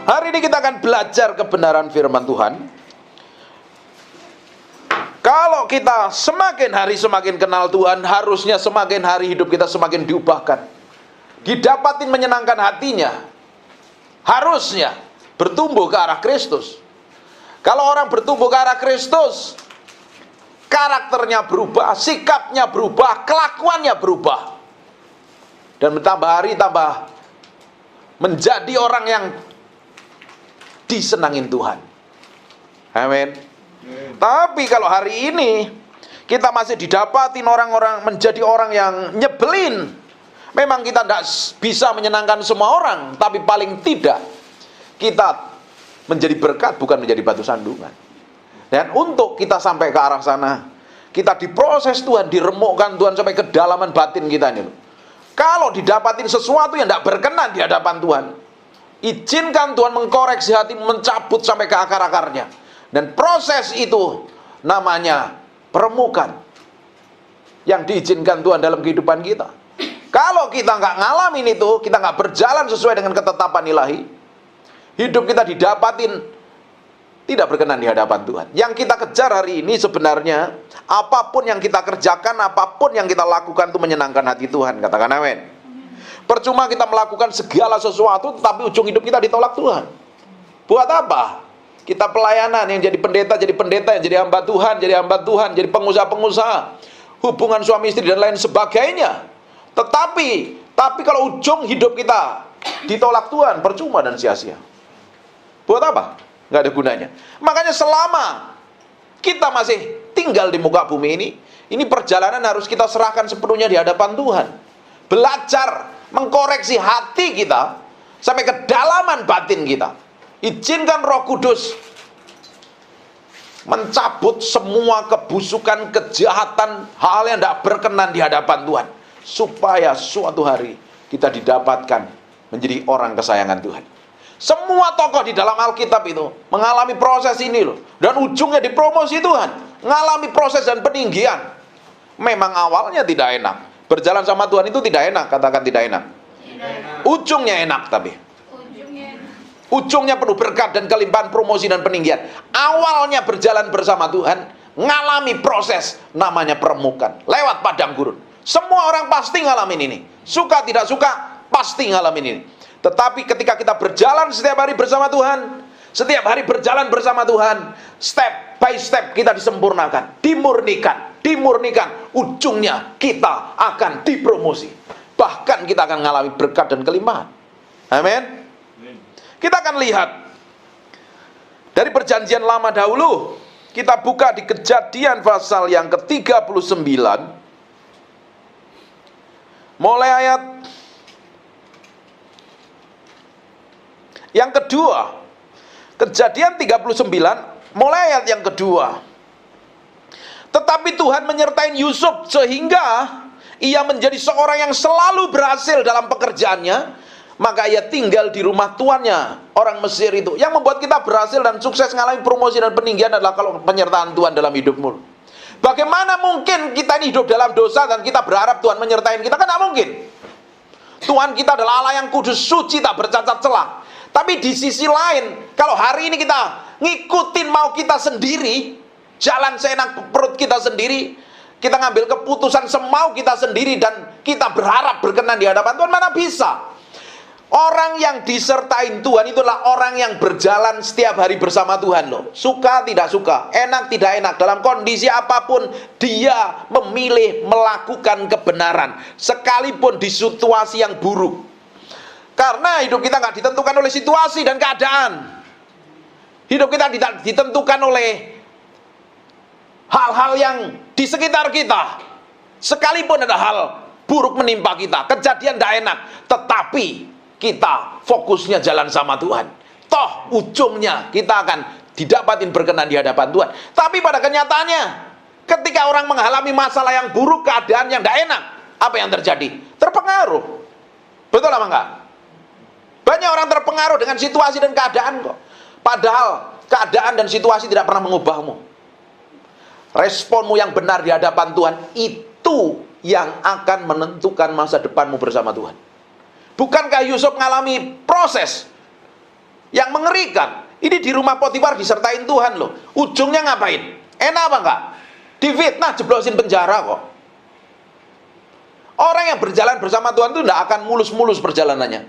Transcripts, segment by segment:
Hari ini kita akan belajar kebenaran firman Tuhan. Kalau kita semakin hari semakin kenal Tuhan, harusnya semakin hari hidup kita semakin diubahkan, didapatin menyenangkan hatinya. Harusnya bertumbuh ke arah Kristus. Kalau orang bertumbuh ke arah Kristus, karakternya berubah, sikapnya berubah, kelakuannya berubah, dan bertambah hari tambah menjadi orang yang disenangin Tuhan. Amin. Tapi kalau hari ini kita masih didapatin orang-orang menjadi orang yang nyebelin, memang kita tidak bisa menyenangkan semua orang, tapi paling tidak kita menjadi berkat, bukan menjadi batu sandungan. Dan untuk kita sampai ke arah sana, kita diproses Tuhan, diremukkan Tuhan sampai kedalaman batin kita ini. Kalau didapatin sesuatu yang tidak berkenan di hadapan Tuhan, izinkan Tuhan mengkoreksi hati, mencabut sampai ke akar-akarnya. Dan proses itu namanya peremukan yang diizinkan Tuhan dalam kehidupan kita. Kalau kita nggak ngalamin itu, kita nggak berjalan sesuai dengan ketetapan ilahi, hidup kita didapatin tidak berkenan di hadapan Tuhan. Yang kita kejar hari ini sebenarnya, apapun yang kita kerjakan, apapun yang kita lakukan itu menyenangkan hati Tuhan. Katakan amin. Percuma kita melakukan segala sesuatu, tetapi ujung hidup kita ditolak Tuhan. Buat apa? Kita pelayanan, yang jadi pendeta, yang jadi hamba Tuhan, jadi pengusaha-pengusaha, hubungan suami istri dan lain sebagainya. Tetapi kalau ujung hidup kita ditolak Tuhan, percuma dan sia-sia. Buat apa? Nggak ada gunanya. Makanya selama kita masih tinggal di muka bumi ini perjalanan harus kita serahkan sepenuhnya di hadapan Tuhan. Belajar mengkoreksi hati kita sampai kedalaman batin kita. Izinkan Roh Kudus mencabut semua kebusukan, kejahatan, hal yang tidak berkenan di hadapan Tuhan, supaya suatu hari kita didapatkan menjadi orang kesayangan Tuhan. Semua tokoh di dalam Alkitab itu mengalami proses ini loh, dan ujungnya dipromosi Tuhan, mengalami proses dan peninggian. Memang awalnya tidak enak, berjalan sama Tuhan itu tidak enak, katakan tidak enak. Ujungnya enak, tapi ujungnya penuh berkat dan kelimpahan promosi dan peninggian. Awalnya berjalan bersama Tuhan, ngalami proses namanya peremukan lewat padang gurun. Semua orang pasti ngalamin ini, suka tidak suka pasti ngalamin ini. Tetapi ketika kita berjalan setiap hari bersama Tuhan, setiap hari berjalan bersama Tuhan, step by step kita disempurnakan, dimurnikan, ujungnya kita akan dipromosi. Bahkan kita akan mengalami berkat dan kelimpahan. Amin. Kita akan lihat dari perjanjian lama dahulu. Kita buka di Kejadian pasal yang ke-39, mulai ayat yang kedua. Kejadian 39 mulai ayat yang kedua. Tetapi Tuhan menyertai Yusuf sehingga ia menjadi seorang yang selalu berhasil dalam pekerjaannya. Maka ia tinggal di rumah tuannya, orang Mesir itu. Yang membuat kita berhasil dan sukses mengalami promosi dan peninggian adalah kalau penyertaan Tuhan dalam hidupmu. Bagaimana mungkin kita ini hidup dalam dosa dan kita berharap Tuhan menyertai kita? Kan tidak mungkin. Tuhan kita adalah Allah yang kudus, suci, tak bercacat celah. Tapi di sisi lain, kalau hari ini kita ngikutin mau kita sendiri, jalan seenak perut kita sendiri, kita ngambil keputusan semau kita sendiri, dan kita berharap berkenan di hadapan Tuhan, mana bisa? Orang yang disertain Tuhan itulah orang yang berjalan setiap hari bersama Tuhan loh. Suka tidak suka, enak tidak enak, dalam kondisi apapun dia memilih melakukan kebenaran, sekalipun di situasi yang buruk. Karena hidup kita nggak ditentukan oleh situasi dan keadaan. Hidup kita tidak ditentukan oleh hal-hal yang di sekitar kita. Sekalipun ada hal buruk menimpa kita, kejadian tidak enak, tetapi kita fokusnya jalan sama Tuhan. Toh ujungnya kita akan didapatin berkenan di hadapan Tuhan. Tapi pada kenyataannya, ketika orang mengalami masalah yang buruk, keadaan yang tidak enak, apa yang terjadi? Terpengaruh. Betul apa enggak? Banyak orang terpengaruh dengan situasi dan keadaan kok. Padahal keadaan dan situasi tidak pernah mengubahmu. Responmu yang benar di hadapan Tuhan, itu yang akan menentukan masa depanmu bersama Tuhan. Bukankah Yusuf mengalami proses Yang mengerikan, ini di rumah Potifar disertain Tuhan loh. Ujungnya ngapain? Enak apa enggak? Difitnah, jeblosin penjara kok. Orang yang berjalan bersama Tuhan itu tidak akan mulus-mulus perjalanannya.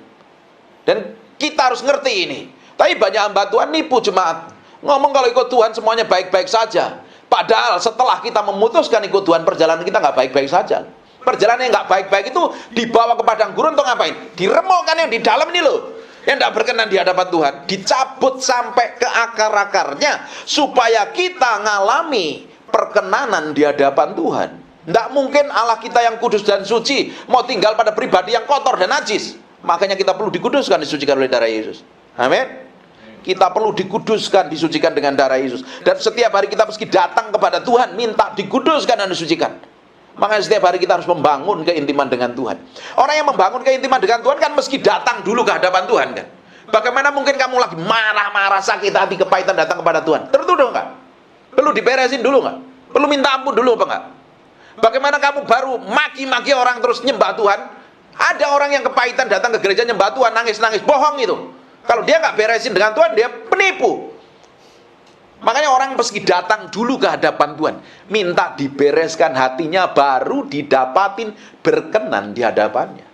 Dan kita harus ngerti ini. Tapi banyak hamba Tuhan nipu jemaat. Ngomong kalau ikut Tuhan semuanya baik-baik saja. Padahal setelah kita memutuskan ikut Tuhan, perjalanan kita nggak baik-baik saja. Perjalanan yang nggak baik-baik itu dibawa ke padang gurun untuk ngapain? Diremukkan yang di dalam ini loh. Yang tidak berkenan di hadapan Tuhan. Dicabut sampai ke akar-akarnya. Supaya kita ngalami perkenanan di hadapan Tuhan. Tidak mungkin Allah kita yang kudus dan suci mau tinggal pada pribadi yang kotor dan najis. Makanya kita perlu dikuduskan, disucikan oleh darah Yesus. Amin. Kita perlu dikuduskan, disucikan dengan darah Yesus. Dan setiap hari kita mesti datang kepada Tuhan, minta dikuduskan dan disucikan. Makanya setiap hari kita harus membangun keintiman dengan Tuhan. Orang yang membangun keintiman dengan Tuhan kan mesti datang dulu ke hadapan Tuhan kan. Bagaimana mungkin kamu lagi marah-marah, sakit hati, kepahitan datang kepada Tuhan? Tertuduh enggak? Perlu diberesin dulu enggak? Perlu minta ampun dulu apa enggak? Bagaimana kamu baru maki-maki orang terus nyembah Tuhan? Ada orang yang kepahitan datang ke gereja nyembah Tuhan, nangis-nangis, bohong itu. Kalau dia nggak beresin dengan Tuhan, dia penipu. Makanya orang mesti datang dulu ke hadapan Tuhan, minta dibereskan hatinya, baru didapatin berkenan di hadapannya.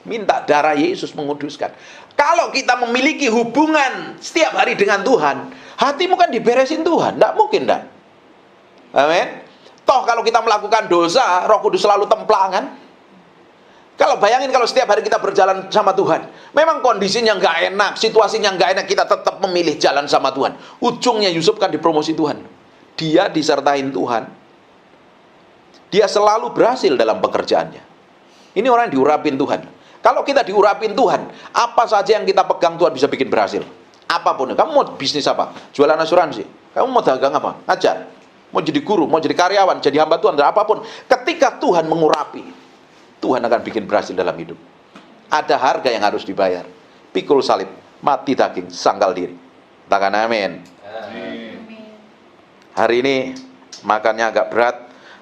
Minta darah Yesus menguduskan. Kalau kita memiliki hubungan setiap hari dengan Tuhan, hatimu kan diberesin Tuhan. Nggak mungkin, nggak? Amin. Toh kalau kita melakukan dosa, Roh Kudus selalu templangan. Kalau bayangin kalau setiap hari kita berjalan sama Tuhan, memang kondisinya nggak enak, situasinya nggak enak, kita tetap memilih jalan sama Tuhan. Ujungnya Yusuf kan dipromosi Tuhan. Dia disertain Tuhan. Dia selalu berhasil dalam pekerjaannya. Ini orang yang diurapin Tuhan. Kalau kita diurapin Tuhan, apa saja yang kita pegang Tuhan bisa bikin berhasil. Apapun. Kamu mau bisnis apa? Jualan asuransi. Kamu mau dagang apa? Ngajar. Mau jadi guru, mau jadi karyawan, jadi hamba Tuhan, dan apapun. Ketika Tuhan mengurapi, Tuhan akan bikin berhasil dalam hidup. Ada harga yang harus dibayar. Pikul salib, mati daging, sangkal diri. Katakan amin. Hari ini makannya agak berat,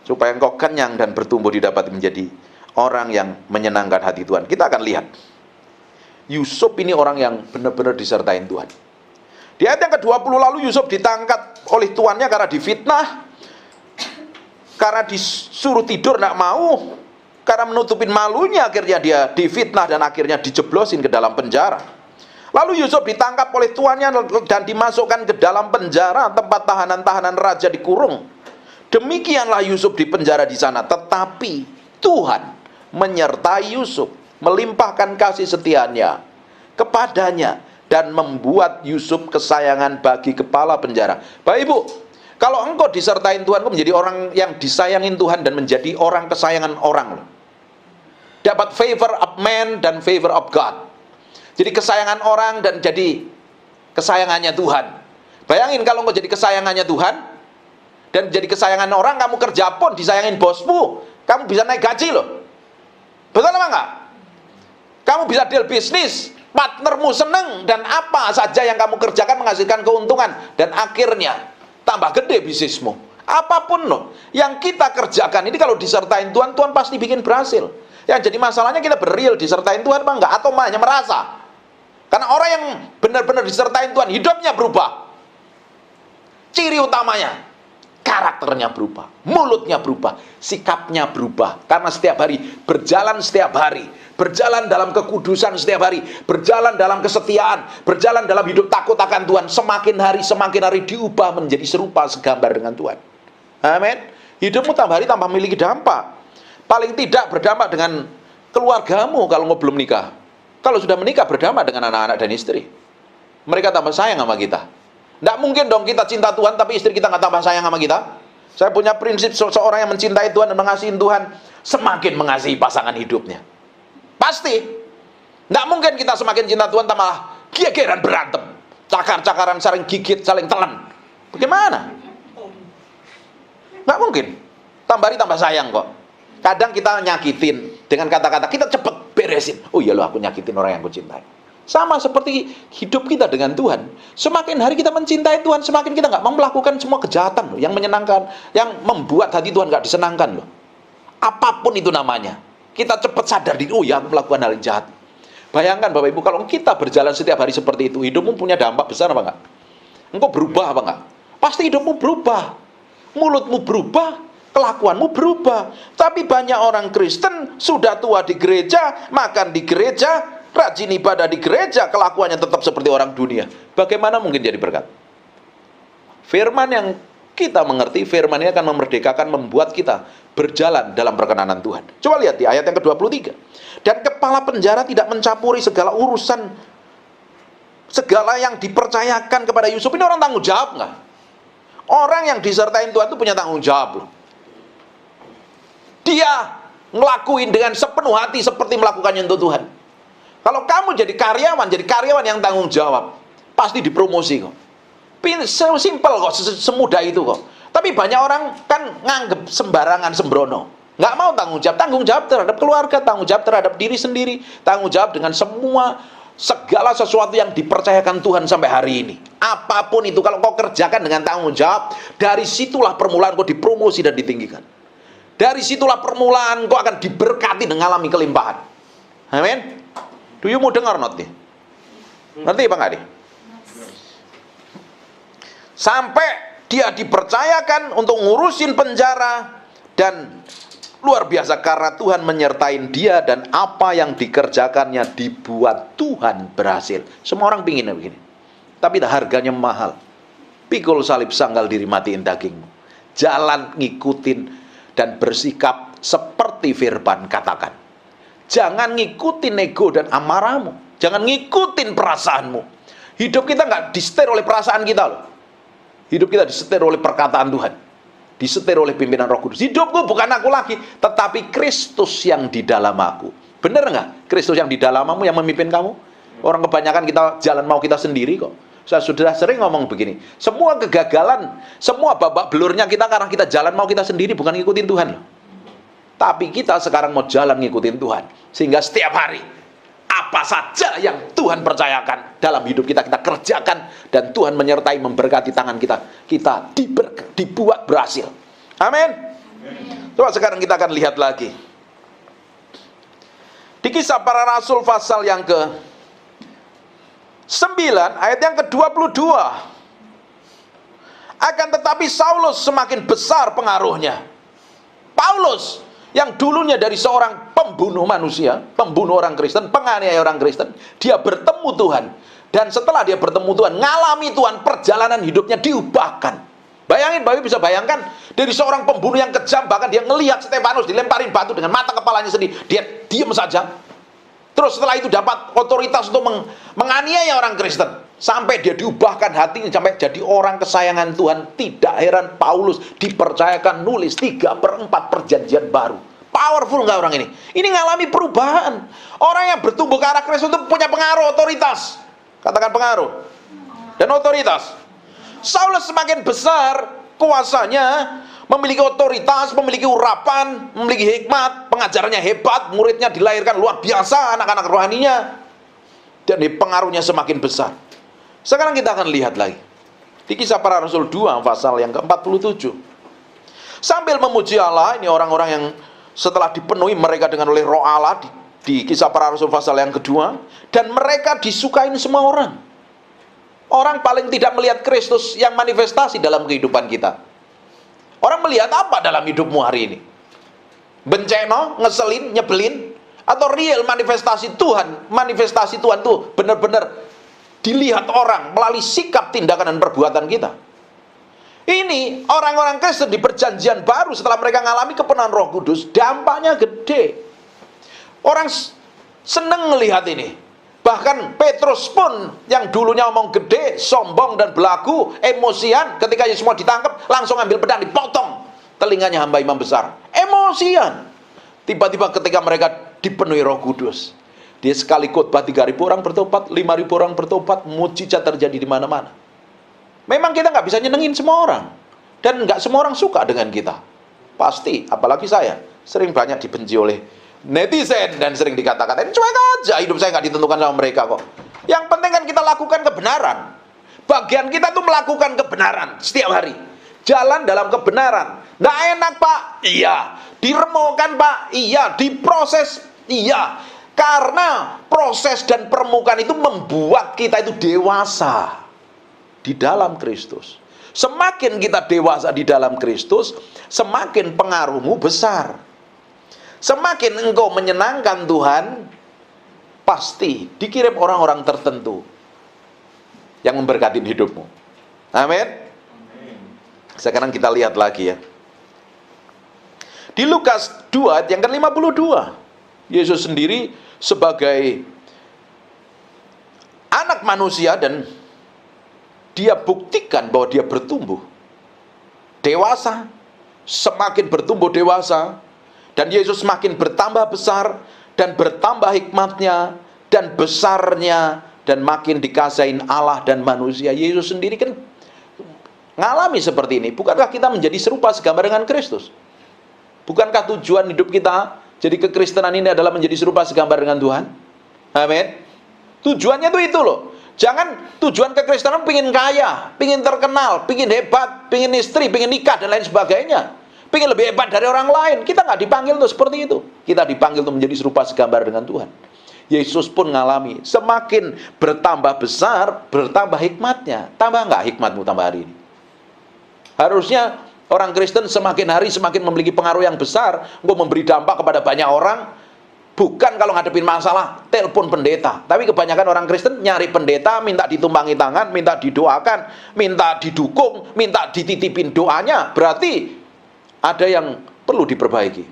supaya engkau kenyang dan bertumbuh didapat menjadi orang yang menyenangkan hati Tuhan. Kita akan lihat. Yusuf ini orang yang benar-benar disertain Tuhan. Di ayat yang ke-20 lalu Yusuf ditangkap oleh tuannya karena difitnah, karena disuruh tidur tidak mau, karena menutupin malunya akhirnya dia difitnah dan akhirnya dijeblosin ke dalam penjara. Lalu Yusuf ditangkap oleh tuannya dan dimasukkan ke dalam penjara, tempat tahanan-tahanan raja dikurung. Demikianlah Yusuf di penjara di sana, tetapi Tuhan menyertai Yusuf, melimpahkan kasih setianya kepadanya dan membuat Yusuf kesayangan bagi kepala penjara. Bapak Ibu, kalau engkau disertain Tuhan, engkau menjadi orang yang disayangin Tuhan dan menjadi orang kesayangan orang. Dapat favor of man dan favor of God. Jadi kesayangan orang dan jadi kesayangannya Tuhan. Bayangin kalau engkau jadi kesayangannya Tuhan dan jadi kesayangan orang, kamu kerja pun disayangin bosmu, kamu bisa naik gaji loh. Betul apa enggak? Kamu bisa deal bisnis, partnermu seneng, dan apa saja yang kamu kerjakan menghasilkan keuntungan, dan akhirnya tambah gede bisnismu. Apapun loh yang kita kerjakan ini kalau disertain Tuhan, Tuhan pasti bikin berhasil. Yang jadi masalahnya kita berreal disertain Tuhan apa enggak, atau hanya merasa. Karena orang yang benar-benar disertain Tuhan, hidupnya berubah. Ciri utamanya, karakternya berubah, mulutnya berubah, sikapnya berubah. Karena setiap hari, berjalan setiap hari, berjalan dalam kekudusan setiap hari, berjalan dalam kesetiaan, berjalan dalam hidup takut akan Tuhan. Semakin hari diubah menjadi serupa segambar dengan Tuhan. Amin. Hidupmu tambah hari tambah memiliki dampak. Paling tidak berdampak dengan keluargamu kalau belum nikah. Kalau sudah menikah, berdampak dengan anak-anak dan istri. Mereka tambah sayang sama kita. Tidak mungkin dong kita cinta Tuhan tapi istri kita nggak tambah sayang sama kita. Saya punya prinsip, seorang yang mencintai Tuhan dan mengasihi Tuhan semakin mengasihi pasangan hidupnya. Pasti. Tidak mungkin kita semakin cinta Tuhan tambah gegeran berantem, cakar-cakaran, saling gigit, saling telan. Bagaimana? Nggak mungkin. Tambah hari tambah sayang kok. Kadang kita nyakitin dengan kata-kata, kita cepet beresin. Oh iya loh, aku nyakitin orang yang aku cintai. Sama seperti hidup kita dengan Tuhan. Semakin hari kita mencintai Tuhan, semakin kita nggak mau melakukan semua kejahatan loh, yang menyenangkan, yang membuat hati Tuhan nggak disenangkan loh. Apapun itu namanya, kita cepat sadar diri, oh ya aku melakukan hal yang jahat. Bayangkan Bapak Ibu, kalau kita berjalan setiap hari seperti itu, hidupmu punya dampak besar apa enggak? Engkau berubah apa enggak? Pasti hidupmu berubah. Mulutmu berubah, kelakuanmu berubah. Tapi banyak orang Kristen sudah tua di gereja, makan di gereja, rajin ibadah di gereja, kelakuannya tetap seperti orang dunia. Bagaimana mungkin jadi berkat? Firman yang kita mengerti, firman ini akan memerdekakan, membuat kita berjalan dalam perkenanan Tuhan. Coba lihat di ayat yang ke-23. Dan kepala penjara tidak mencampuri segala urusan, segala yang dipercayakan kepada Yusuf. Ini orang tanggung jawab nggak? Orang yang disertain Tuhan itu punya tanggung jawab loh. Dia ngelakuin dengan sepenuh hati seperti melakukannya untuk Tuhan. Kalau kamu jadi karyawan yang tanggung jawab, pasti dipromosi kok. Simple kok, semudah itu kok. Tapi banyak orang kan nganggep sembarangan, sembrono. Nggak mau tanggung jawab terhadap keluarga, tanggung jawab terhadap diri sendiri, tanggung jawab dengan segala sesuatu yang dipercayakan Tuhan sampai hari ini. Apapun itu, kalau kau kerjakan dengan tanggung jawab, dari situlah permulaan kau dipromosi dan ditinggikan. Dari situlah permulaan kau akan diberkati dan mengalami kelimpahan. Amin. Do you mau dengar not nih? Ngerti apa nggak nih? Sampai dia dipercayakan untuk ngurusin penjara, dan luar biasa karena Tuhan menyertai dia, dan apa yang dikerjakannya dibuat Tuhan berhasil. Semua orang pinginnya begini, tapi harganya mahal. Pikul salib sanggal diri, matiin dagingmu. Jalan ngikutin dan bersikap seperti firman katakan. Jangan ngikutin ego dan amarahmu. Jangan ngikutin perasaanmu. Hidup kita nggak disetir oleh perasaan kita loh. Hidup kita disetir oleh perkataan Tuhan, disetir oleh pimpinan Roh Kudus. Hidupku bukan aku lagi, tetapi Kristus yang di dalam aku. Benar nggak? Kristus yang di dalammu yang memimpin kamu? Orang kebanyakan kita jalan mau kita sendiri kok. Saya sudah sering ngomong begini, semua kegagalan, semua babak belurnya kita karena kita jalan mau kita sendiri, bukan ngikutin Tuhan loh. Tapi kita sekarang mau jalan ngikutin Tuhan, sehingga setiap hari apa saja yang Tuhan percayakan dalam hidup kita, kita kerjakan, dan Tuhan menyertai, memberkati tangan kita. Kita dibuat berhasil. Amin. Coba sekarang kita akan lihat lagi di Kisah Para Rasul pasal yang ke-9 ayat yang ke-22. Akan tetapi Saulus semakin besar pengaruhnya. Paulus yang dulunya dari seorang pembunuh manusia, pembunuh orang Kristen, penganiaya orang Kristen, dia bertemu Tuhan. Dan setelah dia bertemu Tuhan, ngalami Tuhan, perjalanan hidupnya diubahkan. Bayangin, Bapak bisa bayangkan, dari seorang pembunuh yang kejam, bahkan dia ngelihat Stefanus dilemparin batu dengan mata kepalanya sendiri, dia diam saja. Terus setelah itu dapat otoritas untuk menganiaya orang Kristen, sampai dia diubahkan hatinya, sampai jadi orang kesayangan Tuhan. Tidak heran Paulus dipercayakan nulis 3/4 perjanjian baru. Powerful nggak orang ini? Ini ngalami perubahan. Orang yang bertumbuh ke arah Kristus itu punya pengaruh, otoritas. Katakan pengaruh dan otoritas. Saulus semakin besar kuasanya, memiliki otoritas, memiliki urapan, memiliki hikmat, pengajarannya hebat, muridnya dilahirkan luar biasa, anak-anak rohaninya, dan pengaruhnya semakin besar. Sekarang kita akan lihat lagi di Kisah Para Rasul 2 pasal yang ke-47. Sambil memuji Allah, ini orang-orang yang setelah dipenuhi mereka dengan oleh Roh Allah di Kisah Para Rasul pasal yang kedua, dan mereka disukain semua orang. Orang paling tidak melihat Kristus yang manifestasi dalam kehidupan kita. Orang melihat apa dalam hidupmu hari ini? Benceno, ngeselin, nyebelin, atau real manifestasi Tuhan? Manifestasi Tuhan tuh benar-benar dilihat orang melalui sikap, tindakan, dan perbuatan kita. Ini orang-orang Kristen di perjanjian baru, setelah mereka mengalami kepenuhan Roh Kudus, dampaknya gede. Orang seneng melihat ini. Bahkan Petrus pun yang dulunya omong gede, sombong dan belagu, emosian, ketika Yesus mau ditangkap, langsung ambil pedang dipotong telinganya hamba imam besar. Emosian. Tiba-tiba ketika mereka dipenuhi Roh Kudus, dia sekali khotbah 3.000 orang bertobat, 5.000 orang bertobat, mujizat terjadi di mana-mana. Memang kita nggak bisa nyenengin semua orang, dan nggak semua orang suka dengan kita. Pasti, apalagi saya, sering banyak dibenci oleh netizen, dan sering dikata-katain, cuek aja, hidup saya nggak ditentukan sama mereka kok. Yang penting kan kita lakukan kebenaran. Bagian kita tuh melakukan kebenaran setiap hari. Jalan dalam kebenaran. Nggak enak Pak? Iya. Diremokan Pak? Iya. Diproses? Iya. Karena proses dan permukaan itu membuat kita itu dewasa di dalam Kristus. Semakin kita dewasa di dalam Kristus, semakin pengaruhmu besar. Semakin engkau menyenangkan Tuhan, pasti dikirim orang-orang tertentu yang memberkati hidupmu. Amin. Sekarang kita lihat lagi ya. Di Lukas 2 ayat yang ke-52, Yesus sendiri sebagai anak manusia dan dia buktikan bahwa dia bertumbuh dewasa, semakin bertumbuh dewasa, dan Yesus semakin bertambah besar dan bertambah hikmatnya dan besarnya dan makin dikasihin Allah dan manusia. Yesus sendiri kan ngalami seperti ini. Bukankah kita menjadi serupa segambar dengan Kristus? Bukankah tujuan hidup kita jadi kekristenan ini adalah menjadi serupa segambar dengan Tuhan? Amin. Tujuannya itu loh. Jangan tujuan kekristenan pingin kaya, pingin terkenal, pingin hebat, pingin istri, pingin nikah dan lain sebagainya. Pingin lebih hebat dari orang lain. Kita nggak dipanggil untuk seperti itu. Kita dipanggil untuk menjadi serupa segambar dengan Tuhan. Yesus pun ngalami, semakin bertambah besar, bertambah hikmatnya. Tambah nggak hikmatmu tambah hari ini? Harusnya orang Kristen semakin hari semakin memiliki pengaruh yang besar untuk memberi dampak kepada banyak orang. Bukan kalau ngadepin masalah, telepon pendeta. Tapi kebanyakan orang Kristen nyari pendeta, minta ditumpangi tangan, minta didoakan, minta didukung, minta dititipin doanya. Berarti ada yang perlu diperbaiki.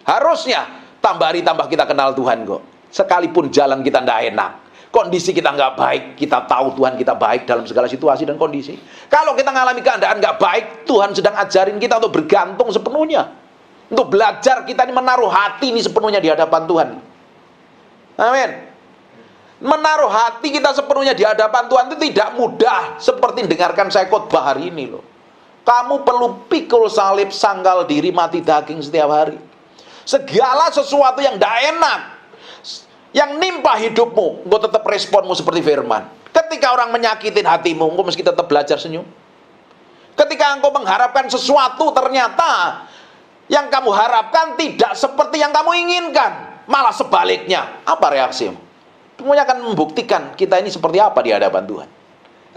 Harusnya tambah hari tambah kita kenal Tuhan kok. Sekalipun jalan kita tidak enak, kondisi kita nggak baik, kita tahu Tuhan kita baik dalam segala situasi dan kondisi. Kalau kita mengalami keadaan nggak baik, Tuhan sedang ajarin kita untuk bergantung sepenuhnya. Untuk belajar kita ini menaruh hati ini sepenuhnya di hadapan Tuhan. Amin. Menaruh hati kita sepenuhnya di hadapan Tuhan itu tidak mudah. Seperti dengarkan saya khotbah hari ini loh. Kamu perlu pikul salib, sangkal diri, mati daging setiap hari. Segala sesuatu yang tidak enak, yang nimpa hidupmu, engkau tetap responmu seperti firman. Ketika orang menyakitin hatimu, engkau mesti tetap belajar senyum. Ketika engkau mengharapkan sesuatu, ternyata yang kamu harapkan tidak seperti yang kamu inginkan, malah sebaliknya. Apa reaksimu? Semuanya akan membuktikan kita ini seperti apa di hadapan Tuhan.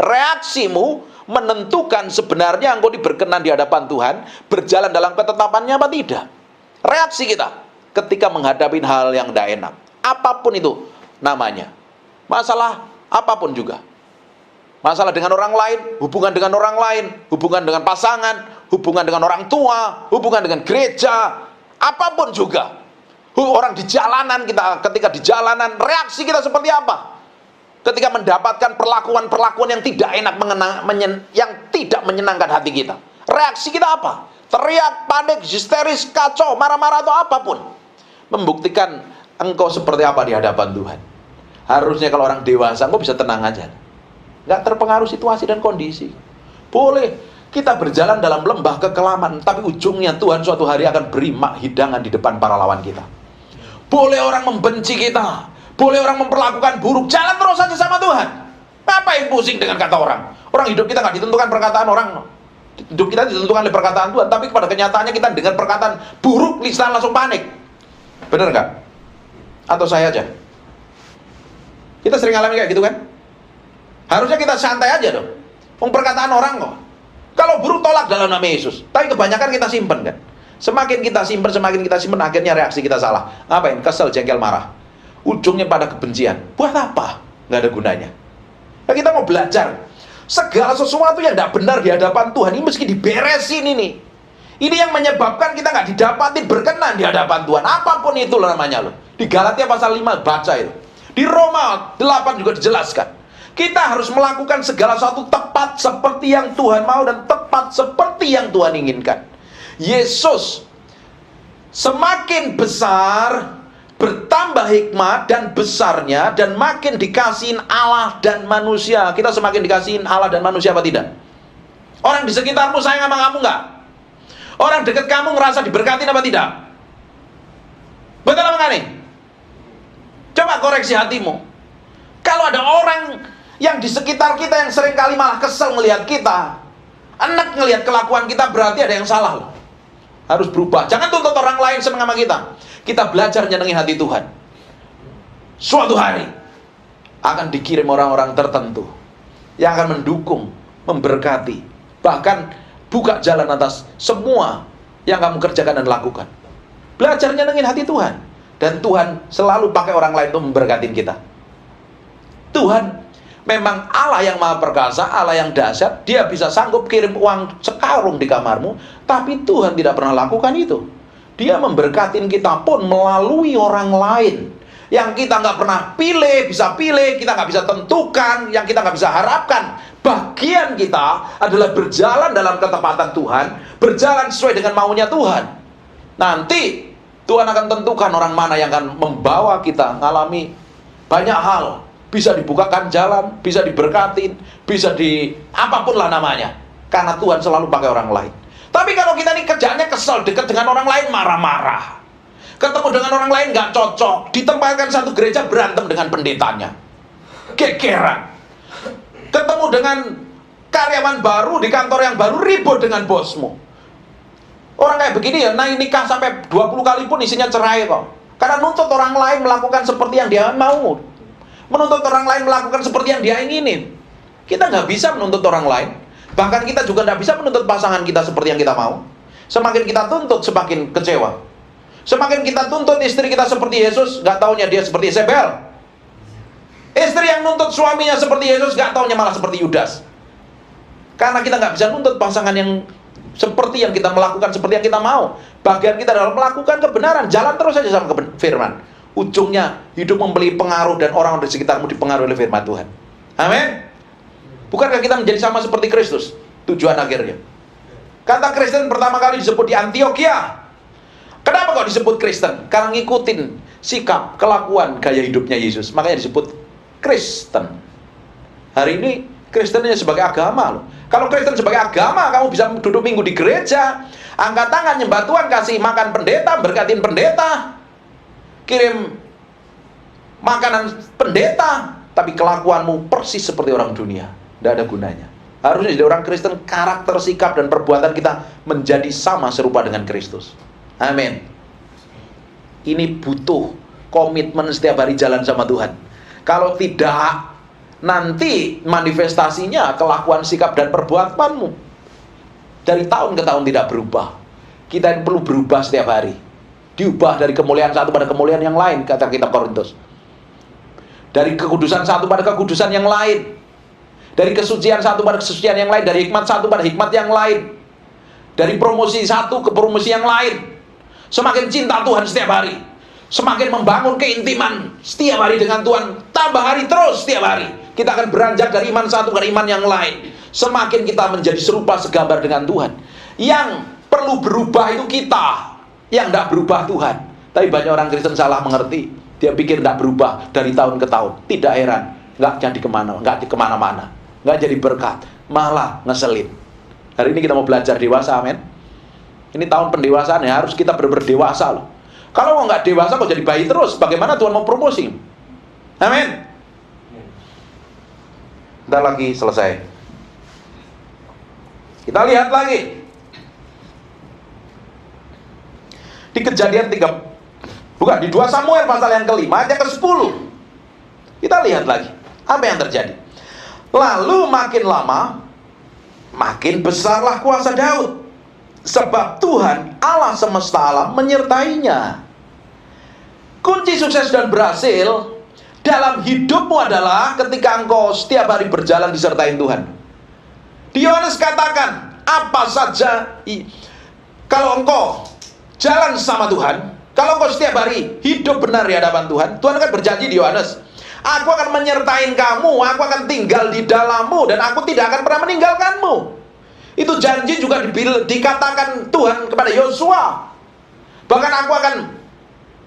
Reaksimu menentukan sebenarnya engkau diberkenan di hadapan Tuhan, berjalan dalam ketetapannya apa tidak. Reaksi kita ketika menghadapi hal yang tidak enak, apapun itu namanya, masalah apapun juga, masalah dengan orang lain, hubungan dengan orang lain, hubungan dengan pasangan, hubungan dengan orang tua, hubungan dengan gereja, apapun juga. Orang di jalanan, kita ketika di jalanan, reaksi kita seperti apa? Ketika mendapatkan perlakuan-perlakuan yang tidak enak, yang tidak menyenangkan hati kita, reaksi kita apa? Teriak, panik, histeris, kacau, marah-marah atau apapun, membuktikan engkau seperti apa di hadapan Tuhan. Harusnya kalau orang dewasa, engkau bisa tenang aja, nggak terpengaruh situasi dan kondisi. Boleh kita berjalan dalam lembah kekelaman, tapi ujungnya Tuhan suatu hari akan beri hidangan di depan para lawan kita. Boleh orang membenci kita, boleh orang memperlakukan buruk, jalan terus saja sama Tuhan. Ngapain pusing dengan kata orang? Orang hidup kita nggak ditentukan perkataan orang. Hidup kita ditentukan oleh perkataan Tuhan, tapi pada kenyataannya kita dengar perkataan buruk, lisan langsung panik. Benar nggak? Atau saya aja? Kita sering alami kayak gitu kan? Harusnya kita santai aja dong. Perkataan orang kok. Kalau buruk tolak dalam nama Yesus. Tapi kebanyakan kita simpen kan. Semakin kita simpen, akhirnya reaksi kita salah. Ngapain? Kesel, jengkel, marah. Ujungnya pada kebencian. Buat apa? Nggak ada gunanya. Nah, kita mau belajar. Segala sesuatu yang tidak benar di hadapan Tuhan ini mesti diberesin ini. Ini yang menyebabkan kita nggak didapatin berkenan di hadapan Tuhan. Apapun itu namanya loh. Di Galatia pasal 5 baca itu. Di Roma 8 juga dijelaskan. Kita harus melakukan segala sesuatu tepat seperti yang Tuhan mau dan tepat seperti yang Tuhan inginkan. Yesus semakin besar, bertambah hikmat dan besarnya, dan makin dikasihin Allah dan manusia. Kita semakin dikasihin Allah dan manusia apa tidak? Orang di sekitarmu sayang sama kamu nggak? Orang dekat kamu ngerasa diberkatin apa tidak? Betul apa nggak nih? Coba koreksi hatimu. Kalau ada orang yang di sekitar kita yang seringkali malah kesel melihat kita, enak ngelihat kelakuan kita, berarti ada yang salah loh. Harus berubah. Jangan tuntut orang lain senang sama kita. Kita belajar nyenengin hati Tuhan. suatu hari akan dikirim orang-orang tertentu yang akan mendukung, memberkati, bahkan buka jalan atas semua yang kamu kerjakan dan lakukan. Belajar nyenengin hati Tuhan. Dan Tuhan selalu pakai orang lain untuk memberkatin kita. Tuhan memang Allah yang maha perkasa, Allah yang dahsyat. Dia bisa sanggup kirim uang sekarung di kamarmu, tapi Tuhan tidak pernah lakukan itu. Dia memberkatin kita pun melalui orang lain yang kita nggak pernah pilih, kita nggak bisa tentukan, yang kita nggak bisa harapkan. Bagian kita adalah berjalan dalam ketepatan Tuhan, berjalan sesuai dengan maunya Tuhan. Nanti Tuhan akan tentukan orang mana yang akan membawa kita mengalami banyak hal. Bisa dibukakan jalan, bisa diberkatin, bisa di apapun lah namanya. Karena Tuhan selalu pakai orang lain. Tapi kalau kita ini kerjaannya kesel, dekat dengan orang lain marah-marah, ketemu dengan orang lain nggak cocok, ditempatkan satu gereja berantem dengan pendetanya, gegeran. Ketemu dengan karyawan baru di kantor yang baru, ribut dengan bosmu. Orang kayak begini ya, nikah sampai 20 kali pun isinya cerai kok. Karena nuntut orang lain melakukan seperti yang dia mau. Menuntut orang lain melakukan seperti yang dia inginin. Kita nggak bisa menuntut orang lain. Bahkan kita juga nggak bisa menuntut pasangan kita seperti yang kita mau. Semakin kita tuntut, semakin kecewa. Semakin kita tuntut istri kita seperti Yesus, nggak taunya dia seperti Isabel. Istri yang nuntut suaminya seperti Yesus, nggak taunya malah seperti Yudas. Karena kita nggak bisa nuntut pasangan yang seperti yang kita melakukan, seperti yang kita mau. Bagian kita dalam melakukan kebenaran, jalan terus saja sama firman. Ujungnya hidup memberi pengaruh dan orang di sekitarmu dipengaruhi oleh firman Tuhan. Amin. Bukankah kita menjadi sama seperti Kristus? Tujuan akhirnya. Kata Kristen pertama kali disebut di Antioquia. Kenapa kok disebut Kristen? Karena ngikutin sikap, kelakuan, gaya hidupnya Yesus. Makanya disebut Kristen. Hari ini Kristen hanya sebagai agama loh. Kalau Kristen sebagai agama, kamu bisa duduk minggu di gereja, angkat tangan, nyembah Tuhan, kasih makan pendeta, berkatin pendeta, kirim makanan pendeta, tapi kelakuanmu persis seperti orang dunia. Tidak ada gunanya. Harusnya jadi orang Kristen, karakter, sikap, dan perbuatan kita menjadi sama serupa dengan Kristus. Amin. Ini butuh komitmen setiap hari jalan sama Tuhan. Kalau tidak, nanti manifestasinya kelakuan, sikap, dan perbuatanmu dari tahun ke tahun tidak berubah. Kita perlu berubah setiap hari. Diubah dari kemuliaan satu pada kemuliaan yang lain, kata kitab Korintus. Dari kekudusan satu pada kekudusan yang lain. Dari kesucian satu pada kesucian yang lain. Dari hikmat satu pada hikmat yang lain. Dari promosi satu ke promosi yang lain. Semakin cinta Tuhan setiap hari, semakin membangun keintiman setiap hari dengan Tuhan. Tambah hari terus setiap hari. Kita akan beranjak dari iman satu ke iman yang lain. Semakin kita menjadi serupa segambar dengan Tuhan. Yang perlu berubah itu kita, yang tidak berubah Tuhan. Tapi banyak orang Kristen salah mengerti. Dia pikir tidak berubah dari tahun ke tahun. Tidak heran, nggak jadi kemana-mana, nggak jadi berkat, malah ngeselin. Hari ini kita mau belajar dewasa, amin. Ini tahun pendewasaan ya, harus kita benar-benar dewasa loh. Kalau nggak dewasa kok jadi bayi terus, bagaimana Tuhan mau promosi? Amin. Ntar lagi selesai. Kita lihat lagi di Kejadian 2 Samuel pasal yang kelima ayat yang ke-10. Kita lihat lagi apa yang terjadi. Lalu makin lama makin besarlah kuasa Daud, sebab Tuhan Allah semesta alam menyertainya. Kunci sukses dan berhasil dalam hidupmu adalah ketika engkau setiap hari berjalan disertai Tuhan. Yohanes katakan, apa saja kalau engkau jalan sama Tuhan, kalau engkau setiap hari hidup benar di hadapan Tuhan, Tuhan akan berjanji di Yohanes, aku akan menyertai kamu, aku akan tinggal di dalammu, dan aku tidak akan pernah meninggalkanmu. Itu janji juga dikatakan Tuhan kepada Yosua. Bahkan aku akan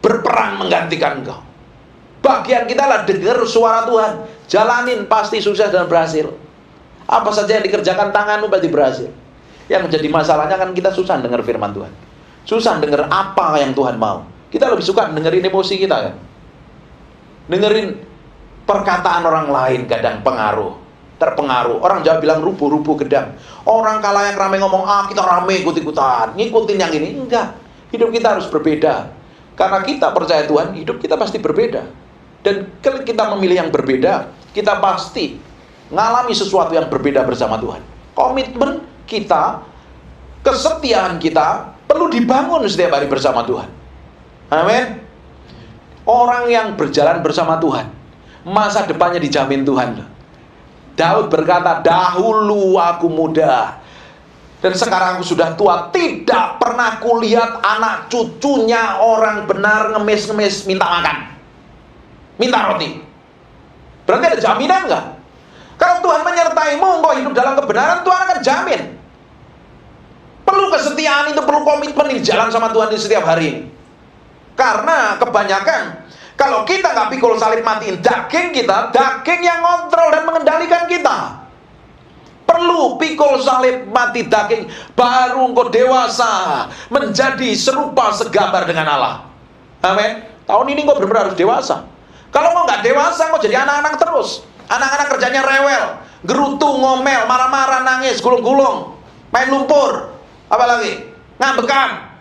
berperang menggantikan engkau. Bagian kita lah dengar suara Tuhan, jalanin, pasti sukses dan berhasil. Apa saja yang dikerjakan tanganmu pasti berhasil. Yang menjadi masalahnya kan kita susah dengar firman Tuhan, susah dengar apa yang Tuhan mau. Kita lebih suka dengerin emosi kita kan, dengerin perkataan orang lain, kadang terpengaruh. Orang Jawa bilang rubuh-rubuh gedang. Orang kala yang ramai ngomong, kita ramai ikut-ikutan, ngikutin yang ini. Enggak, hidup kita harus berbeda. Karena kita percaya Tuhan, hidup kita pasti berbeda. Dan kalau kita memilih yang berbeda, kita pasti ngalami sesuatu yang berbeda bersama Tuhan. Komitmen kita, kesetiaan kita perlu dibangun setiap hari bersama Tuhan. Amin. Orang yang berjalan bersama Tuhan, masa depannya dijamin Tuhan. Daud berkata, dahulu aku muda dan sekarang aku sudah tua, tidak pernah kulihat anak cucunya orang benar ngemis-ngemis minta makan, minta roti. Berarti ada jaminan nggak? Kalau Tuhan menyertaimu, engkau hidup dalam kebenaran, Tuhan akan jamin. Perlu kesetiaan itu, perlu komitmen di jalan sama Tuhan di setiap hari ini. Karena kebanyakan kalau kita nggak pikul salib matiin daging kita, daging yang kontrol dan mengendalikan kita. Perlu pikul salib mati daging, baru engkau dewasa menjadi serupa segambar dengan Allah. Amin. Tahun ini engkau benar-benar harus dewasa. Kalau engkau nggak dewasa, engkau jadi anak-anak terus. Anak-anak kerjanya rewel, gerutu, ngomel, marah-marah, nangis, gulung-gulung, main lumpur, apalagi ngambekan.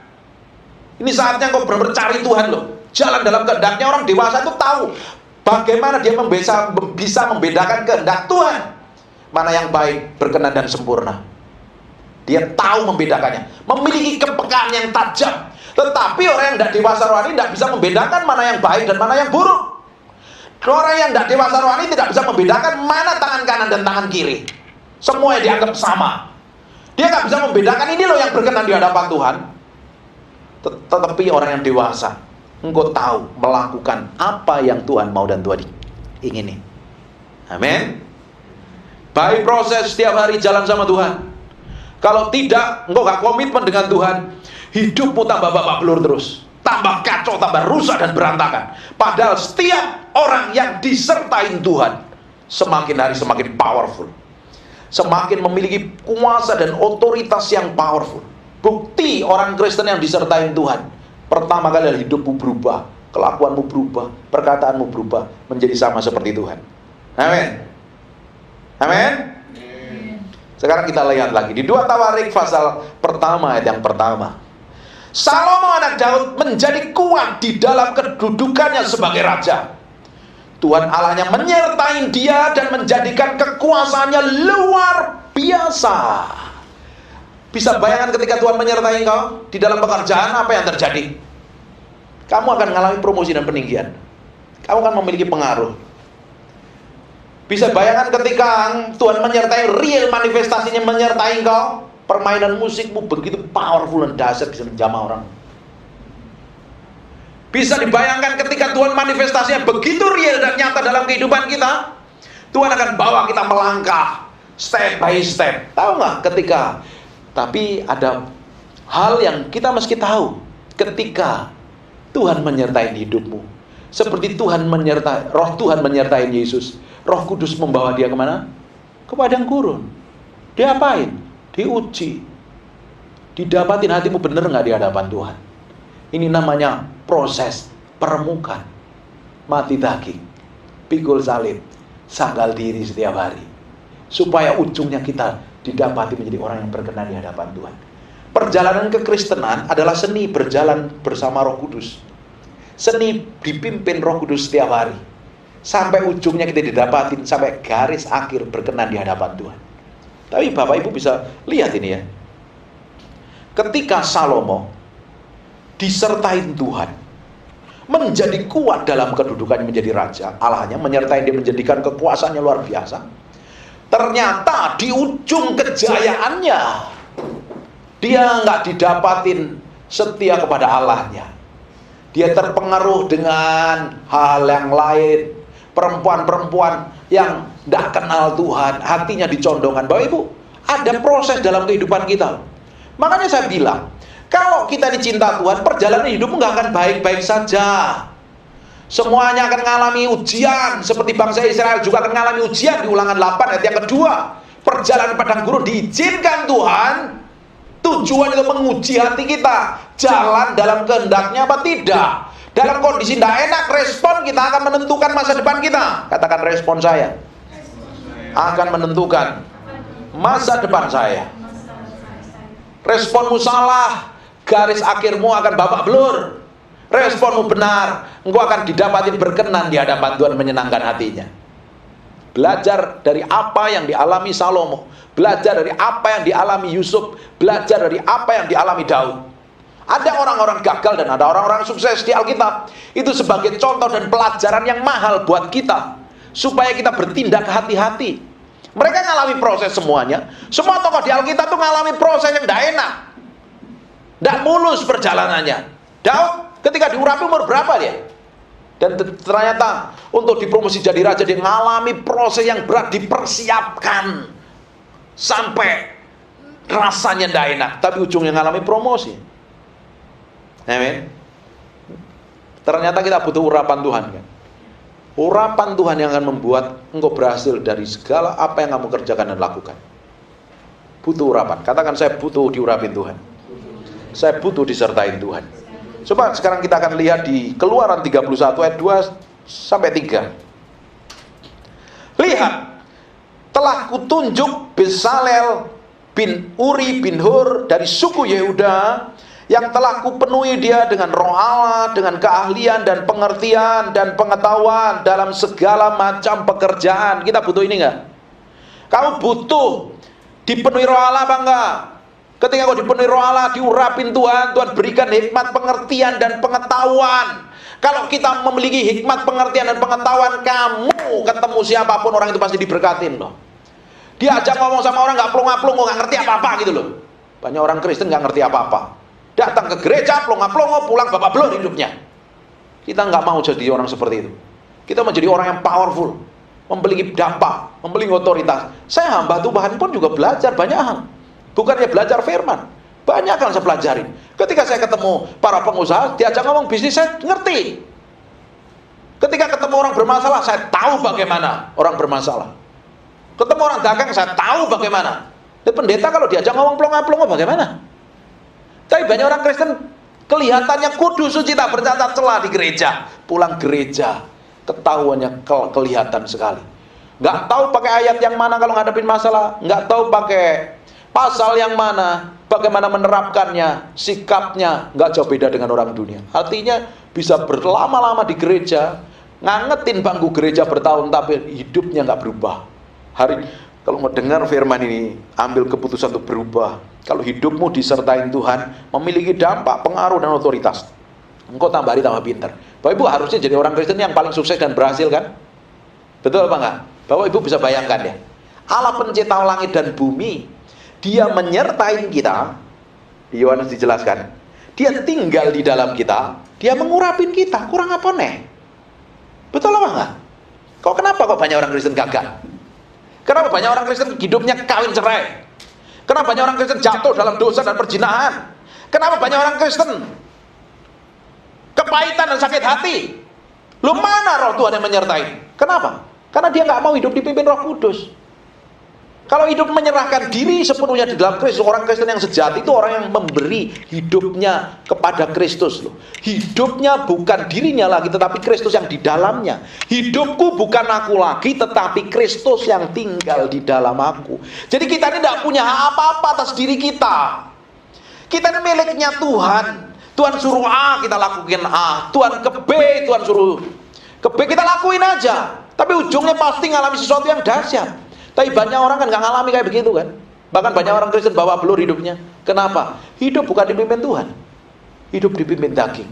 Ini saatnya engkau benar-benar cari Tuhan loh. Jalan dalam kehendaknya. Orang dewasa itu tahu bagaimana dia bisa membedakan kehendak Tuhan. Mana yang baik, berkenan dan sempurna. Dia tahu membedakannya, memiliki kepekaan yang tajam. Tetapi orang yang tidak dewasa rohani tidak bisa membedakan mana yang baik dan mana yang buruk. Orang yang tidak dewasa rohani tidak bisa membedakan mana tangan kanan dan tangan kiri. Semuanya dianggap sama. Dia nggak bisa membedakan ini loh yang berkenan di hadapan Tuhan. Tetapi orang yang dewasa, engkau tahu melakukan apa yang Tuhan mau dan Tuhan ingini. Amin. Baik proses setiap hari jalan sama Tuhan. Kalau tidak, engkau gak komitmen dengan Tuhan, hidupmu tambah babak belur terus, tambah kacau, tambah rusak dan berantakan. Padahal setiap orang yang disertai Tuhan, semakin hari semakin powerful, semakin memiliki kuasa dan otoritas yang powerful. Bukti orang Kristen yang disertai Tuhan, pertama kali hidupmu berubah, kelakuanmu berubah, perkataanmu berubah, menjadi sama seperti Tuhan. Amin. Amin. Sekarang kita lihat lagi di 2 Tawarik pasal pertama ayat yang pertama. Salomo anak Daud menjadi kuat di dalam kedudukannya sebagai raja. Tuhan Allahnya menyertai dia dan menjadikan kekuasaannya luar biasa. Bisa bayangkan ketika Tuhan menyertai engkau di dalam pekerjaan, apa yang terjadi? Kamu akan mengalami promosi dan peninggian. Kamu akan memiliki pengaruh. Bisa bayangkan ketika Tuhan menyertai, real manifestasinya menyertai engkau, permainan musikmu begitu powerful dan dahsyat, bisa menjamah orang. Bisa dibayangkan ketika Tuhan manifestasinya begitu real dan nyata dalam kehidupan kita, Tuhan akan bawa kita melangkah step by step. Tahu nggak ketika? Tapi ada hal yang kita mesti tahu ketika Tuhan menyertai hidupmu. Seperti Tuhan menyertai, roh Tuhan menyertai Yesus. Roh Kudus membawa dia kemana? Ke padang gurun. Dia apain? Diuji. Didapatin hatimu benar nggak di hadapan Tuhan. Ini namanya proses peremukan. Mati daging, pikul salib, sangkal diri setiap hari. Supaya ujungnya kita didapati menjadi orang yang berkenan di hadapan Tuhan. Perjalanan kekristenan adalah seni berjalan bersama Roh Kudus. Seni dipimpin Roh Kudus setiap hari. Sampai ujungnya kita didapatin, sampai garis akhir berkenan di hadapan Tuhan. Tapi Bapak Ibu bisa lihat ini ya. Ketika Salomo disertai Tuhan, menjadi kuat dalam kedudukannya menjadi raja, Allahnya menyertai dia, menjadikan kekuasaannya luar biasa. Ternyata di ujung kejayaannya, dia nggak didapatin setia kepada Allahnya. Dia terpengaruh dengan hal yang lain. Perempuan-perempuan yang tidak kenal Tuhan, hatinya dicondongkan. Bapak Ibu, ada proses dalam kehidupan kita. Makanya saya bilang, kalau kita dicinta Tuhan, perjalanan hidupmu nggak akan baik-baik saja. Semuanya akan mengalami ujian. Seperti bangsa Israel juga akan mengalami ujian di Ulangan 8 ayat yang kedua. Perjalanan padang gurun diizinkan Tuhan. Tujuan itu menguji hati kita. Jalan dalam kehendaknya apa tidak. Dalam kondisi tidak enak, respon kita akan menentukan masa depan kita. Katakan, respon saya akan menentukan masa depan saya. Responmu salah, garis akhirmu akan babak belur. responmu benar, engkau akan didapati berkenan di hadapan Tuhan, menyenangkan hatinya. Belajar dari apa yang dialami Salomo, belajar dari apa yang dialami Yusuf, belajar dari apa yang dialami Daud. Ada orang-orang gagal dan ada orang-orang sukses di Alkitab. Itu sebagai contoh dan pelajaran yang mahal buat kita, supaya kita bertindak hati-hati. Mereka ngalami proses semuanya. Semua tokoh di Alkitab itu ngalami proses yang tidak enak, tidak mulus perjalanannya. Daud ketika diurapi umur berapa dia? Dan ternyata untuk dipromosi jadi raja, dia mengalami proses yang berat, dipersiapkan sampai rasanya tidak enak, tapi ujungnya mengalami promosi. Amin. Ternyata kita butuh urapan Tuhan, kan? Urapan Tuhan yang akan membuat engkau berhasil dari segala apa yang kamu kerjakan dan lakukan. Butuh urapan. Katakan, saya butuh diurapin Tuhan. Saya butuh disertain Tuhan. Coba sekarang kita akan lihat di Keluaran 31 ayat 2 sampai 3. Lihat, telah kutunjuk Bezalel bin Uri bin Hur dari suku Yehuda, yang telah kupenuhi dia dengan roh Allah, dengan keahlian dan pengertian dan pengetahuan dalam segala macam pekerjaan. Kita butuh ini enggak? Kamu butuh dipenuhi roh Allah apa enggak? Ketika kau dipenuhi roh Allah, diurapin Tuhan, Tuhan berikan hikmat, pengertian, dan pengetahuan. Kalau kita memiliki hikmat, pengertian, dan pengetahuan, kamu ketemu siapapun, orang itu pasti diberkatin loh. Diajak ngomong sama orang nggak plong-plong, nggak ngerti apa-apa gitu loh. Banyak orang Kristen nggak ngerti apa-apa. Datang ke gereja, plong-plong, pulang babak belur hidupnya. Kita nggak mau jadi orang seperti itu. Kita menjadi orang yang powerful, memiliki dampak, memiliki otoritas. Saya hamba Tuhan pun juga belajar banyak hal. Bukannya belajar firman, banyak yang saya pelajarin. Ketika saya ketemu para pengusaha, diajak ngomong bisnis, saya ngerti. Ketika ketemu orang bermasalah, saya tahu bagaimana orang bermasalah. Ketemu orang dagang, saya tahu bagaimana. Dan pendeta kalau diajak ngomong plonga-plongo bagaimana? Tapi banyak orang Kristen kelihatannya kudus, suci, tak bercacat celah di gereja. Pulang gereja, ketahuannya kelihatan sekali. Nggak tahu pakai ayat yang mana kalau ngadepin masalah, nggak tahu pakai pasal yang mana, bagaimana menerapkannya, sikapnya nggak jauh beda dengan orang dunia. Artinya bisa berlama-lama di gereja, ngangetin bangku gereja bertahun, tapi hidupnya nggak berubah. Kalau mau dengar firman ini, ambil keputusan untuk berubah. Kalau hidupmu disertai Tuhan, memiliki dampak, pengaruh, dan otoritas, engkau tambah hari tambah pintar. Bapak Ibu harusnya jadi orang Kristen yang paling sukses dan berhasil, kan? Betul apa enggak? Bapak Ibu bisa bayangkan ya, Allah pencipta langit dan bumi, Dia menyertai kita. Di Yohanes dijelaskan, Dia tinggal di dalam kita, Dia mengurapin kita. Kurang apa nih? Betul apa enggak? Kenapa banyak orang Kristen gagal? Kenapa banyak orang Kristen hidupnya kawin cerai? Kenapa banyak orang Kristen jatuh dalam dosa dan perzinahan? Kenapa banyak orang Kristen kepahitan dan sakit hati? Lu mana roh Tuhan yang menyertai? Kenapa? Karena dia nggak mau hidup dipimpin Roh Kudus. Kalau hidup menyerahkan diri sepenuhnya di dalam Kristus, orang Kristen yang sejati itu orang yang memberi hidupnya kepada Kristus loh. Hidupnya bukan dirinya lagi, tetapi Kristus yang di dalamnya. Hidupku bukan aku lagi, tetapi Kristus yang tinggal di dalam aku. Jadi kita ini tidak punya apa-apa atas diri kita. Kita ini miliknya Tuhan. Tuhan suruh A, kita lakuin A. Tuhan ke B, Tuhan suruh ke B, kita lakuin aja. Tapi ujungnya pasti ngalami sesuatu yang dahsyat. Tapi banyak orang kan nggak ngalami kayak begitu kan. Bahkan banyak orang Kristen bawa belur hidupnya. Kenapa? Hidup bukan dipimpin Tuhan. Hidup dipimpin daging,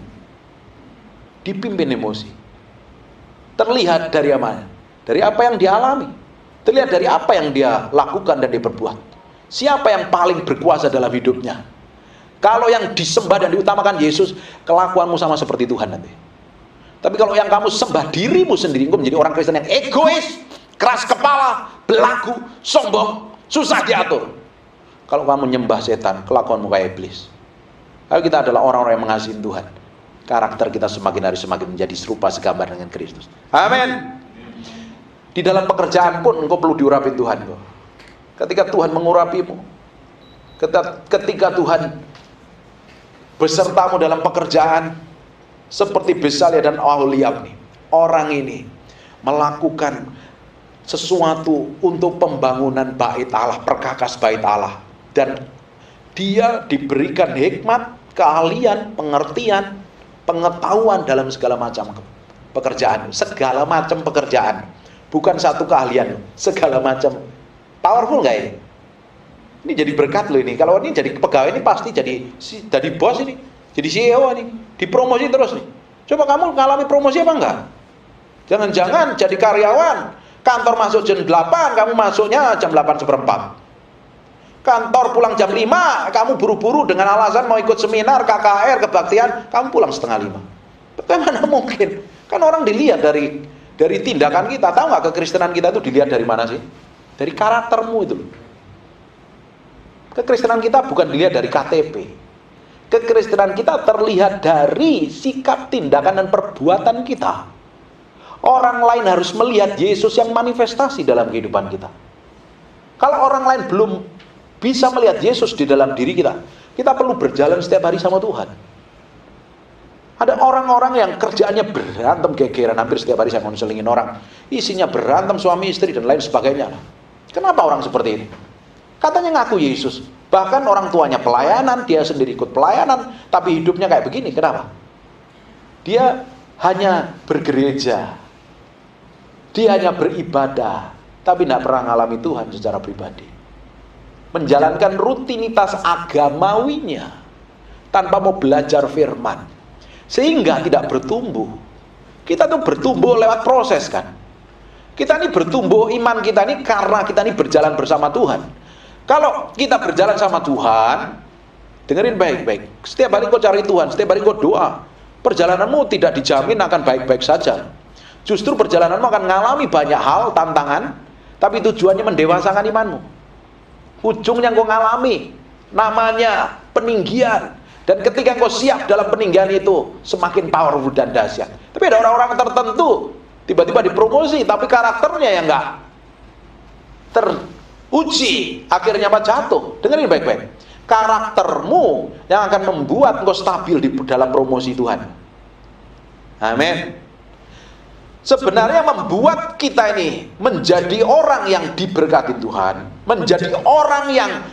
dipimpin emosi. Terlihat dari apa? Dari apa yang dia alami. Terlihat dari apa yang dia lakukan dan dia perbuat. Siapa yang paling berkuasa dalam hidupnya? Kalau yang disembah dan diutamakan Yesus, kelakuanmu sama seperti Tuhan nanti. Tapi kalau yang kamu sembah dirimu sendiri, kamu menjadi orang Kristen yang egois, keras kepala, belagu, sombong, susah diatur. Kalau kamu nyembah setan, kelakuanmu kayak iblis. Kalau kita adalah orang-orang yang mengasihi Tuhan, karakter kita semakin hari semakin menjadi serupa segambar dengan Kristus. Amin. Di dalam pekerjaan pun engkau perlu diurapi Tuhan. Ketika Tuhan mengurapimu, ketika Tuhan besertamu dalam pekerjaan, seperti Bezalel dan Aholiab nih, orang ini melakukan sesuatu untuk pembangunan bait Allah, perkakas bait Allah, dan dia diberikan hikmat, keahlian, pengertian, pengetahuan dalam segala macam pekerjaan. Segala macam pekerjaan. Bukan satu keahlian. Segala macam. Powerful nggak ini? Ini jadi berkat loh ini. Kalau ini jadi pegawai ini pasti jadi bos ini. Jadi CEO ini. Dipromosi terus nih. Coba kamu ngalami promosi apa enggak? Jangan-jangan jadi karyawan. Kantor masuk jam 8, kamu masuknya jam 8:15. Kantor pulang jam 5, kamu buru-buru dengan alasan mau ikut seminar, KKR, kebaktian, kamu pulang 4:30. Bagaimana mungkin? Kan orang dilihat dari tindakan kita. Tahu nggak kekristenan kita itu dilihat dari mana sih? Dari karaktermu itu. Kekristenan kita bukan dilihat dari KTP. Kekristenan kita terlihat dari sikap, tindakan, dan perbuatan kita. Orang lain harus melihat Yesus yang manifestasi dalam kehidupan kita. Kalau orang lain belum bisa melihat Yesus di dalam diri kita, kita perlu berjalan setiap hari sama Tuhan. Ada orang-orang yang kerjaannya berantem gegeran, hampir setiap hari saya konselingin orang. Isinya berantem suami istri dan lain sebagainya. Kenapa orang seperti ini? Katanya ngaku Yesus. Bahkan orang tuanya pelayanan, dia sendiri ikut pelayanan, tapi hidupnya kayak begini. Kenapa? Dia hanya bergereja. Dia hanya beribadah, tapi tidak pernah mengalami Tuhan secara pribadi. Menjalankan rutinitas agamawinya tanpa mau belajar firman, sehingga tidak bertumbuh. Kita tuh bertumbuh lewat proses kan. Kita ini bertumbuh iman kita ini karena kita ini berjalan bersama Tuhan. Kalau kita berjalan sama Tuhan, dengerin baik-baik. Setiap hari kau cari Tuhan, setiap hari kau doa, perjalananmu tidak dijamin akan baik-baik saja. Justru perjalananmu akan mengalami banyak hal, tantangan, tapi tujuannya mendewasakan imanmu. Ujungnya kau ngalami namanya peninggian. Dan ketika kau siap dalam peninggian itu, semakin powerful dan dahsyat. Tapi ada orang-orang tertentu tiba-tiba dipromosi, tapi karakternya yang enggak teruji, akhirnya apa? Jatuh. Dengerin baik-baik. Karaktermu yang akan membuat engkau stabil di dalam promosi Tuhan. Amin. Sebenarnya membuat kita ini menjadi orang yang diberkati Tuhan, menjadi orang yang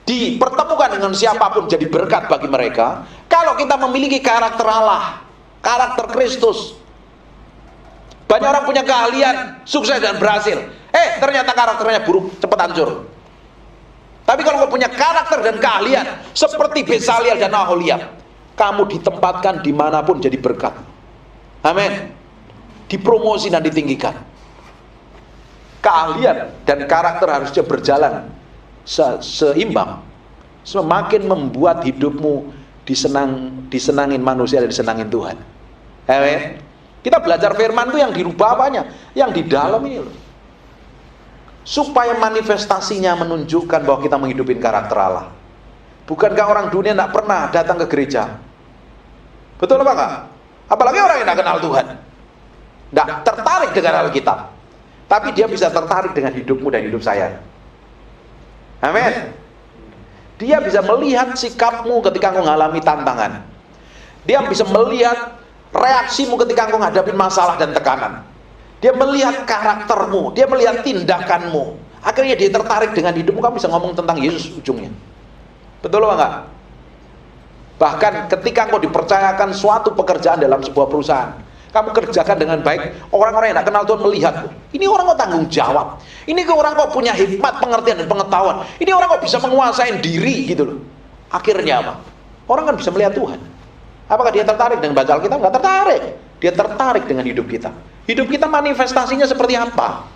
dipertemukan dengan siapapun jadi berkat bagi mereka. Kalau kita memiliki karakter Allah, karakter Kristus. Banyak orang punya keahlian, sukses dan berhasil. Ternyata karakternya buruk, cepat hancur. Tapi kalau kau punya karakter dan keahlian seperti Besaliel dan Aholiab, kamu ditempatkan dimanapun jadi berkat. Amin. Dipromosi dan ditinggikan. Keahlian dan karakter harusnya berjalan seimbang. Semakin membuat hidupmu disenangin manusia dan disenangin Tuhan. Amin. Kita belajar firman itu yang dirubah apanya? Yang di dalam ini loh. Supaya manifestasinya menunjukkan bahwa kita menghidupin karakter Allah. Bukankah orang dunia tidak pernah datang ke gereja? Betul apa enggak? Apalagi orang yang tidak kenal Tuhan, tidak tertarik dengan Alkitab, tapi dia bisa tertarik dengan hidupmu dan hidup saya. Amin. Dia bisa melihat sikapmu ketika engkau mengalami tantangan. Dia bisa melihat reaksimu ketika engkau menghadapi masalah dan tekanan. Dia melihat karaktermu, dia melihat tindakanmu. Akhirnya dia tertarik dengan hidupmu. Kamu bisa ngomong tentang Yesus ujungnya. Betul apa enggak? Bahkan ketika engkau dipercayakan suatu pekerjaan dalam sebuah perusahaan, kamu kerjakan dengan baik, orang-orang yang tidak kenal Tuhan melihat, ini orang kok tanggung jawab, ini orang kok punya hikmat, pengertian dan pengetahuan, ini orang kok bisa menguasai diri gitu loh. Akhirnya apa? Orang kan bisa melihat Tuhan. Apakah dia tertarik dengan baca Alkitab? Enggak tertarik. Dia tertarik dengan hidup kita. Hidup kita manifestasinya seperti apa?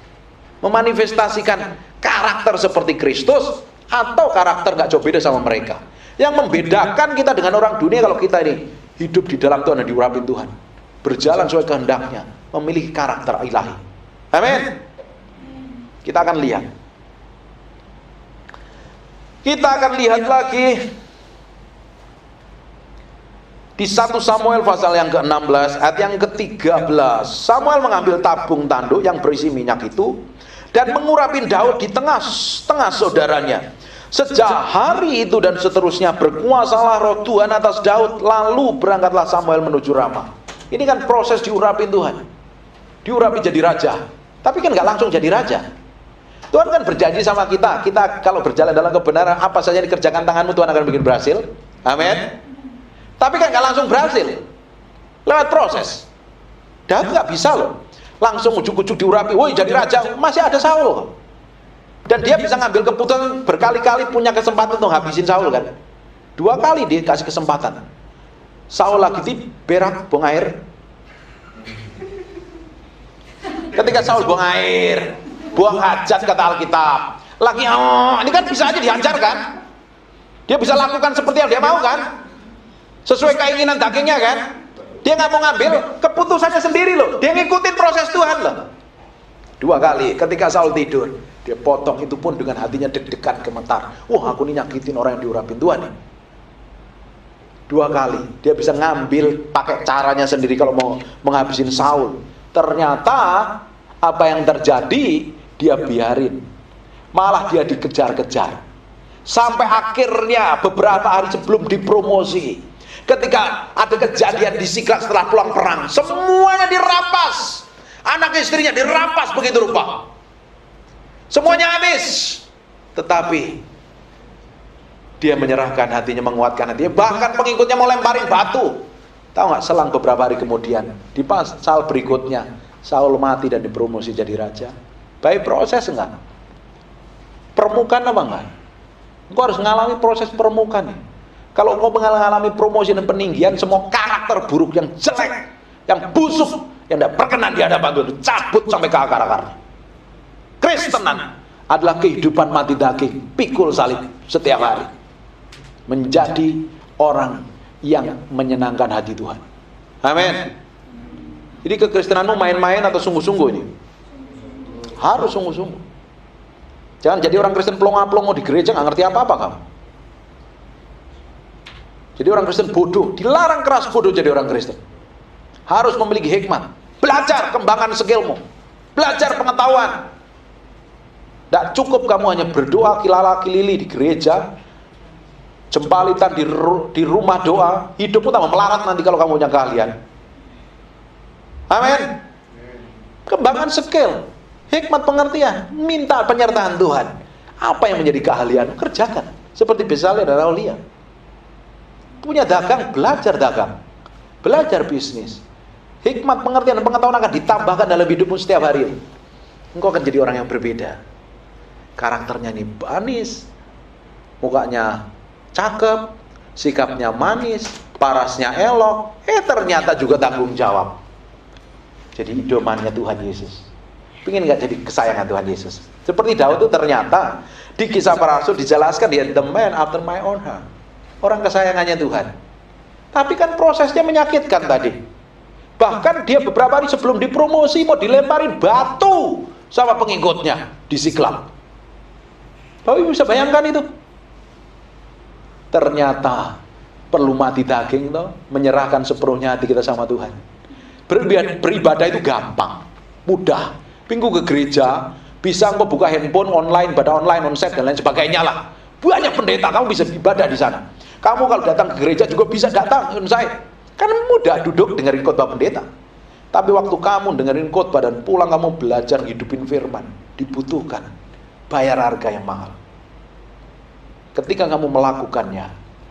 Memanifestasikan karakter seperti Kristus atau karakter nggak jauh beda sama mereka. Yang membedakan kita dengan orang dunia kalau kita ini hidup di dalam Tuhan dan diurapin Tuhan, berjalan sesuai kehendaknya, memiliki karakter ilahi. Amin. Kita akan lihat. Kita akan lihat lagi di 1 Samuel pasal yang ke-16 ayat yang ke-13. Samuel mengambil tabung tanduk yang berisi minyak itu dan mengurapin Daud di tengah-tengah saudaranya. Sejak hari itu dan seterusnya berkuasalah roh Tuhan atas Daud. Lalu berangkatlah Samuel menuju Rama. Ini kan proses diurapin Tuhan. Diurapi jadi raja. Tapi kan nggak langsung jadi raja. Tuhan kan berjanji sama kita. Kita kalau berjalan dalam kebenaran, apa saja dikerjakan tanganmu, Tuhan akan bikin berhasil. Amin. Tapi kan nggak langsung berhasil. Lewat proses. Daud nggak bisa loh langsung ujuk-ujuk diurapi, woi jadi raja. Masih ada Saul. Dan dia bisa ngambil keputusan berkali-kali, punya kesempatan untuk habisin Saul kan. 2 kali dia kasih kesempatan. Saul lagi berak, buang air. Ketika Saul buang air, buang hajat kata Alkitab, lagi ini kan bisa aja dihajar kan. Dia bisa lakukan seperti yang dia mau kan, sesuai keinginan dagingnya kan. Dia nggak mau ngambil keputusannya sendiri loh, dia ngikutin proses Tuhan loh. 2 kali ketika Saul tidur, dia potong, itu pun dengan hatinya deg-degan gemetar. Wah, aku ini nyakitin orang yang diurapin Tuhan nih. 2 kali dia bisa ngambil pakai caranya sendiri kalau mau menghabisin Saul. Ternyata apa yang terjadi, dia biarin, malah dia dikejar-kejar sampai akhirnya beberapa hari sebelum dipromosi, ketika ada kejadian di Siklag setelah pulang perang, semuanya dirampas, anak istrinya dirampas begitu rupa, semuanya habis. Tetapi dia menyerahkan hatinya, menguatkan hatinya, bahkan pengikutnya mau lemparin batu. Tahu nggak, selang beberapa hari kemudian di pasal berikutnya Saul mati dan dipromosi jadi raja. Baik proses enggak? Permukaan apa enggak? Engkau harus mengalami proses permukaan. Kalau engkau mengalami promosi dan peninggian, semua karakter buruk yang jelek, yang busuk, yang tidak berkenan di hadapan Tuhan, cabut sampai ke akar-akarnya. Kristenan adalah kehidupan mati daging, pikul salib setiap hari, menjadi orang yang menyenangkan hati Tuhan. Amin. Jadi kekristenanmu main-main atau sungguh-sungguh ini? Harus sungguh-sungguh. Jangan jadi orang Kristen plong-plong di gereja nggak ngerti apa-apa kamu. Jadi orang Kristen bodoh, dilarang keras bodoh jadi orang Kristen. Harus memiliki hikmat, belajar kembangkan skillmu, belajar pengetahuan. Tidak cukup kamu hanya berdoa kilala-kilili di gereja, jempalitan di rumah doa, hidupmu tambah melarat nanti kalau kamu punya keahlian. Amin. Kembangkan skill, hikmat pengertian, minta penyertaan Tuhan. Apa yang menjadi keahlian, kerjakan. Seperti Bezalel dan Aholia. Punya dagang, belajar bisnis. Hikmat pengertian dan pengetahuan akan ditambahkan dalam hidupmu setiap hari. Engkau akan jadi orang yang berbeda. Karakternya ini manis, mukanya cakep, sikapnya manis, parasnya elok, ternyata juga tanggung jawab. Jadi idomannya Tuhan Yesus. Pengen gak jadi kesayangan Tuhan Yesus? Seperti Daud itu ternyata di Kisah Para Rasul dijelaskan dia the man after my own heart. Orang kesayangannya Tuhan. Tapi kan prosesnya menyakitkan tadi. Bahkan dia beberapa hari sebelum dipromosi mau dilemparin batu sama pengikutnya di Siklag. Bapak Ibu bisa bayangkan itu? Ternyata perlu mati daging toh, menyerahkan sepenuhnya hati kita sama Tuhan. Beribadah itu gampang, mudah. Minggu ke gereja, bisa engkau buka handphone online, ibadah online, onsite dan lain sebagainya lah. Banyak pendeta, kamu bisa ibadah di sana. Kamu kalau datang ke gereja juga bisa datang onsite. Kan mudah duduk dengerin khotbah pendeta. Tapi waktu kamu dengerin khotbah dan pulang kamu belajar hidupin firman, dibutuhkan bayar harga yang mahal. Ketika kamu melakukannya,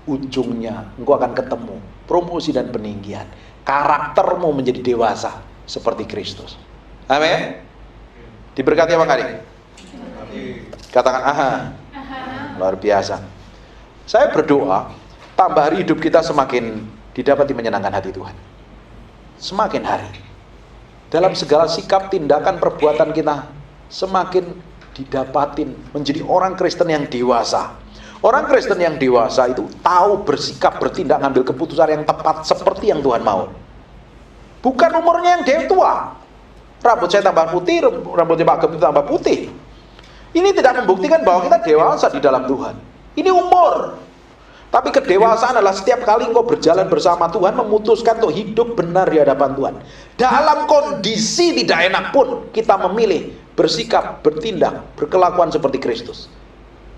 ujungnya engkau akan ketemu promosi dan peninggian. Karaktermu menjadi dewasa seperti Kristus. Amin. Diberkati apa kali? Katakan aha. Luar biasa. Saya berdoa tambah hari hidup kita semakin didapati menyenangkan hati Tuhan. Semakin hari dalam segala sikap, tindakan, perbuatan kita semakin didapatin menjadi orang Kristen yang dewasa. Orang Kristen yang dewasa itu tahu bersikap, bertindak, ngambil keputusan yang tepat seperti yang Tuhan mau. Bukan umurnya yang tua. Rambut saya tambah putih, rambutnya Pak Gem tambah putih. Ini tidak membuktikan bahwa kita dewasa di dalam Tuhan. Ini umur. Tapi kedewasaan adalah setiap kali engkau berjalan bersama Tuhan, memutuskan untuk hidup benar di hadapan Tuhan. Dalam kondisi tidak enak pun kita memilih bersikap, bertindak, berkelakuan seperti Kristus.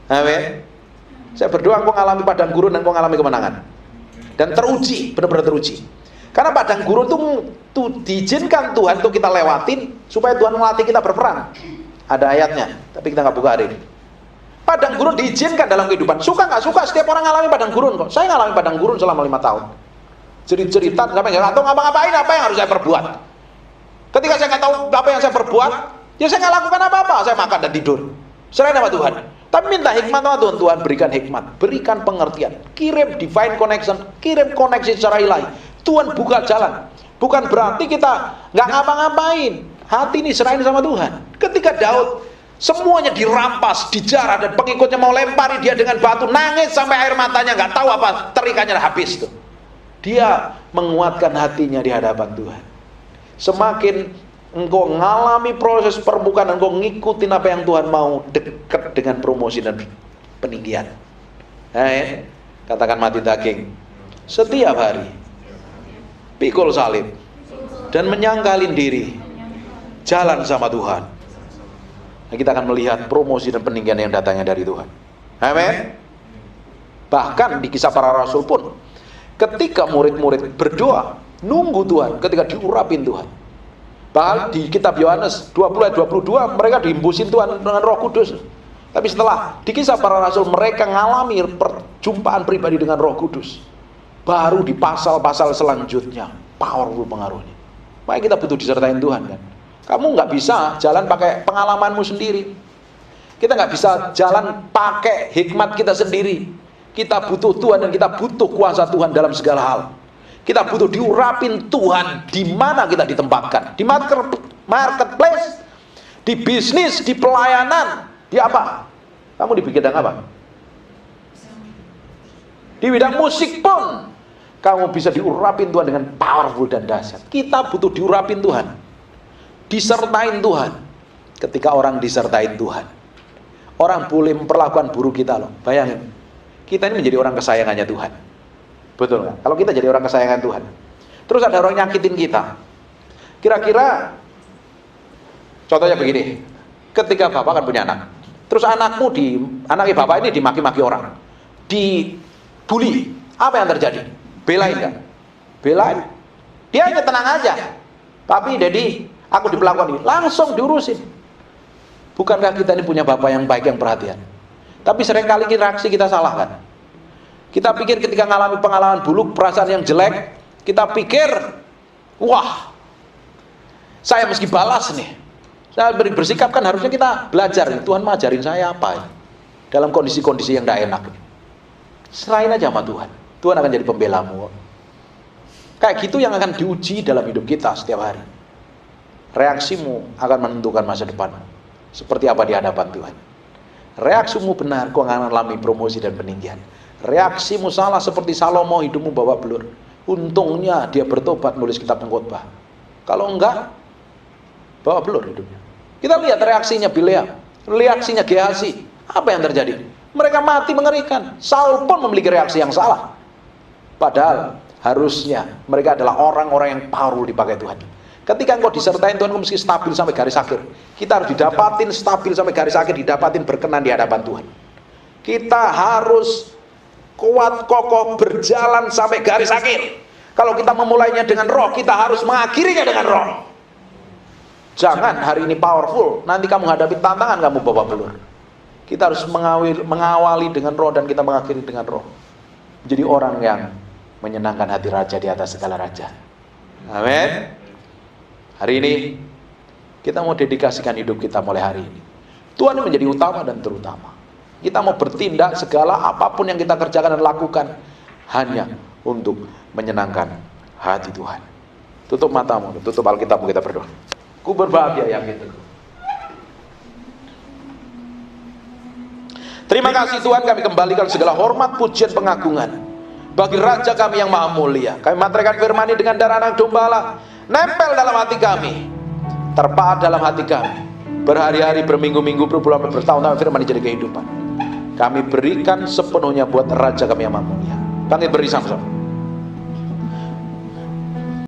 Amin. Saya berdoa engkau mengalami padang gurun dan engkau mengalami kemenangan. Dan teruji, benar-benar teruji. Karena padang gurun itu diizinkan Tuhan untuk kita lewatin supaya Tuhan melatih kita berperang. Ada ayatnya, tapi kita nggak buka hari ini. Padang gurun diizinkan dalam kehidupan. Suka nggak suka, setiap orang ngalami padang gurun kok. Saya ngalami padang gurun selama 5 tahun. Jerit-jeritan sampai nggak tahu ngapa-ngapain, apa yang harus saya perbuat. Ketika saya nggak tahu apa yang saya perbuat, ya saya nggak lakukan apa-apa, saya makan dan tidur. Selain nama Tuhan. Tapi minta hikmat sama Tuhan, Tuhan berikan hikmat, berikan pengertian, kirim divine connection, kirim koneksi secara ilahi. Tuhan buka jalan. Bukan berarti kita nggak ngapa-ngapain. Hati ini serahin sama Tuhan. Ketika Daud semuanya dirampas, dijarah, dan pengikutnya mau lempari dia dengan batu, nangis sampai air matanya, nggak tahu apa, terikannya habis tuh. Dia menguatkan hatinya di hadapan Tuhan. Semakin engkau ngalami proses permukaan, engkau ngikutin apa yang Tuhan mau, dekat dengan promosi dan peninggian. Katakan mati daging setiap hari, pikul salib, dan menyangkalin diri, jalan sama Tuhan. Nah, kita akan melihat promosi dan peninggian yang datangnya dari Tuhan. Amin. Bahkan di kisah para rasul pun, ketika murid-murid berdoa, nunggu Tuhan, ketika diurapin Tuhan. Bahkan di kitab Yohanes 20 ayat 22, mereka diimbusin Tuhan dengan Roh Kudus. Tapi setelah di kisah para rasul, mereka ngalami perjumpaan pribadi dengan Roh Kudus. Baru di pasal-pasal selanjutnya, powerful pengaruhnya. Makanya kita butuh disertain Tuhan kan. Kamu nggak bisa jalan pakai pengalamanmu sendiri. Kita nggak bisa jalan pakai hikmat kita sendiri. Kita butuh Tuhan dan kita butuh kuasa Tuhan dalam segala hal. Kita butuh diurapin Tuhan di mana kita ditempatkan. Di marketplace, di bisnis, di pelayanan, di apa? Kamu di bidang apa? Di bidang musik pun kamu bisa diurapin Tuhan dengan powerful dan dahsyat. Kita butuh diurapin Tuhan, disertain Tuhan. Ketika orang disertain Tuhan, orang boleh memperlakukan buruk kita loh. Bayangin, kita ini menjadi orang kesayangannya Tuhan. Betul nggak? Kalau kita jadi orang kesayangan Tuhan, terus ada orang nyakitin kita, kira-kira contohnya begini, ketika bapak kan punya anak, terus anaknya bapak ini dimaki-maki orang, dibully, apa yang terjadi? Belain nggak? Belain. Dia hanya tenang aja. Tapi Dedi, aku diperlakukan ini, langsung diurusin. Bukankah kita ini punya bapak yang baik, yang perhatian? Tapi seringkali reaksi kita salah kan? Kita pikir ketika mengalami pengalaman buruk, perasaan yang jelek, kita pikir, wah, saya mesti balas nih. Saya bersikap kan harusnya kita belajar. Tuhan mengajarin saya apa? Dalam kondisi-kondisi yang tidak enak. Serahin aja sama Tuhan. Tuhan akan jadi pembelamu. Kayak gitu yang akan diuji dalam hidup kita setiap hari. Reaksimu akan menentukan masa depan. Seperti apa di hadapan Tuhan. Reaksimu benar, kau akan alami promosi dan peninggian. Reaksimu salah seperti Salomo, hidupmu bawa belur. Untungnya dia bertobat nulis kitab pengkhotbah. Kalau enggak, bawa belur hidupnya. Kita lihat reaksinya Bileam, reaksinya Gehazi. Apa yang terjadi? Mereka mati mengerikan. Saul pun memiliki reaksi yang salah. Padahal harusnya mereka adalah orang-orang yang powerful dipakai Tuhan. Ketika engkau disertain Tuhan, engkau mesti stabil sampai garis akhir. Kita harus didapatin stabil sampai garis akhir, didapatin berkenan di hadapan Tuhan. Kita harus kuat, kokoh, berjalan sampai garis akhir. Kalau kita memulainya dengan roh, kita harus mengakhirinya dengan roh. Jangan hari ini powerful, nanti kamu hadapi tantangan, kamu bawa belur. Kita harus mengawali dengan roh dan kita mengakhiri dengan roh. Jadi orang yang menyenangkan hati raja di atas segala raja. Amin. Hari ini kita mau dedikasikan hidup kita mulai hari ini. Tuhan menjadi utama dan terutama. Kita mau bertindak segala apapun yang kita kerjakan dan lakukan hanya untuk menyenangkan hati Tuhan. Tutup matamu, tutup Alkitabmu, kita berdoa. Ku berbahagia yang itu. Terima kasih Tuhan, kami kembalikan segala hormat, pujian, pengagungan bagi Raja kami yang maha mulia. Kami materaikan firman ini dengan darah anak domba Allah, nempel dalam hati kami, terpaat dalam hati kami. Berhari-hari, berminggu-minggu, berbulan, bertahun-tahun firman ini jadi kehidupan. Kami berikan sepenuhnya buat Raja kami yang maha mulia. Kami beri sama-sama.